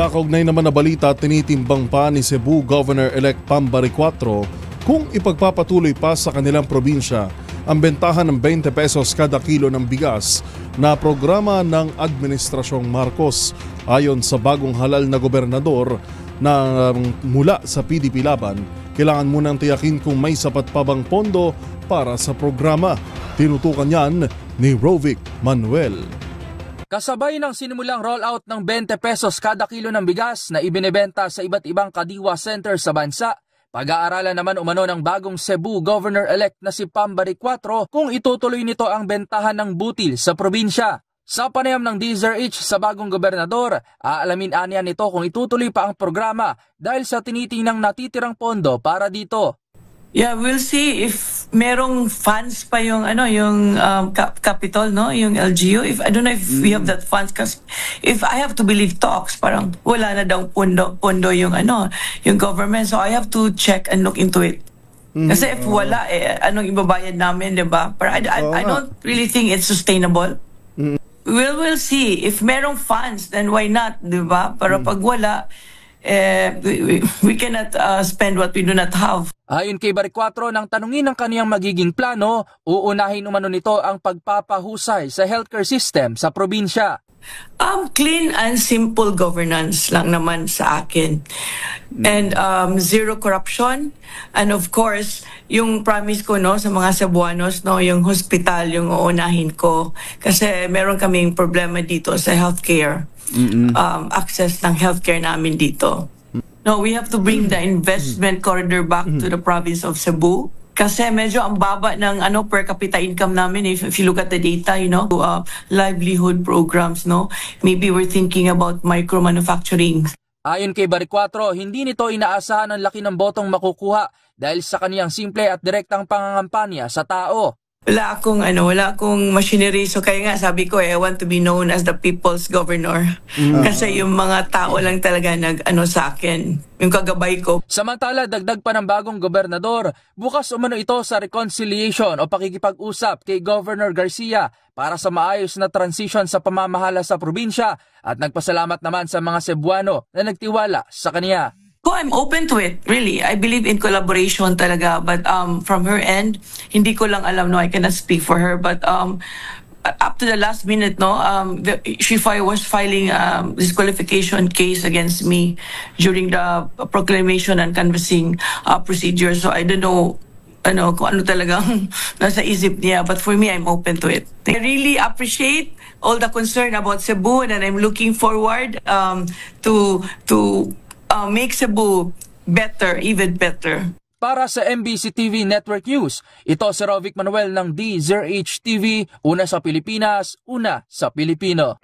Sa kaugnay naman na balita, tinitimbang pa ni Cebu Governor-elect Pambari 4 kung ipagpapatuloy pa sa kanilang probinsya ang bentahan ng 20 pesos kada kilo ng bigas na programa ng Administrasyong Marcos. Ayon sa bagong halal na gobernador na mula sa PDP Laban, kailangan munang tiyakin kung may sapat pa bang pondo para sa programa. Tinutukan yan ni Rovic Manuel. Kasabay ng sinimulang rollout ng 20 pesos kada kilo ng bigas na ibinebenta sa iba't ibang kadiwa center sa bansa, pag-aaralan naman umano ng bagong Cebu Governor-elect na si Pambari 4 kung itutuloy nito ang bentahan ng butil sa probinsya. Sa panayam ng DZRH sa bagong gobernador, aalamin aniya nito kung itutuloy pa ang programa dahil sa tinitinang natitirang pondo para dito. Yeah, we'll see if merong funds pa yung capital, no, yung LGU. If I don't know if we have that funds, because if I have to believe talks, parang wala na daw pondo yung yung government. So I have to check and look into it. Kasi if wala, anong ibabayad namin, di ba? But I don't really think it's sustainable. We'll see. If merong funds, then why not, di ba? Pero pag wala, we cannot spend what we do not have. Ayon kay Bari 4, nang tanungin ng kaniyang magiging plano, uunahin umano nito ang pagpapahusay sa healthcare system sa probinsya. Clean and simple governance lang naman sa akin. And zero corruption. And of course, yung promise ko, no, sa mga Cebuanos, no, yung hospital yung uunahin ko. Kasi meron kaming problema dito sa healthcare. Access ng healthcare namin dito. No, we have to bring the investment corridor back to the province of Cebu. Kasi medyo ang baba ng per capita income namin if you look at the data, livelihood programs, no. Maybe we're thinking about micro manufacturing. Ayon kay Bari 4, hindi nito inaasahan ang laki ng botong makukuha dahil sa kaniyang simple at direktang pangangampanya sa tao. Wala akong machinery. So kaya nga sabi ko, I want to be known as the people's governor. Kasi yung mga tao lang talaga sa akin, yung kagabay ko. Samantala, dagdag pa ng bagong gobernador, bukas umano ito sa reconciliation o pakikipag-usap kay Governor Garcia para sa maayos na transition sa pamamahala sa probinsya at nagpasalamat naman sa mga Cebuano na nagtiwala sa kaniya. I'm open to it, really. I believe in collaboration talaga. But from her end, hindi ko lang alam, no, I cannot speak for her. But up to the last minute, no, she was filing disqualification case against me during the proclamation and canvassing procedure. So I don't know, kung ano talagang nasa isip niya. But for me, I'm open to it. I really appreciate all the concern about Cebu, and I'm looking forward to make Cebu better, even better. Para sa MBC TV Network News, ito si Rovic Manuel ng DZRH TV, una sa Pilipinas, una sa Pilipino.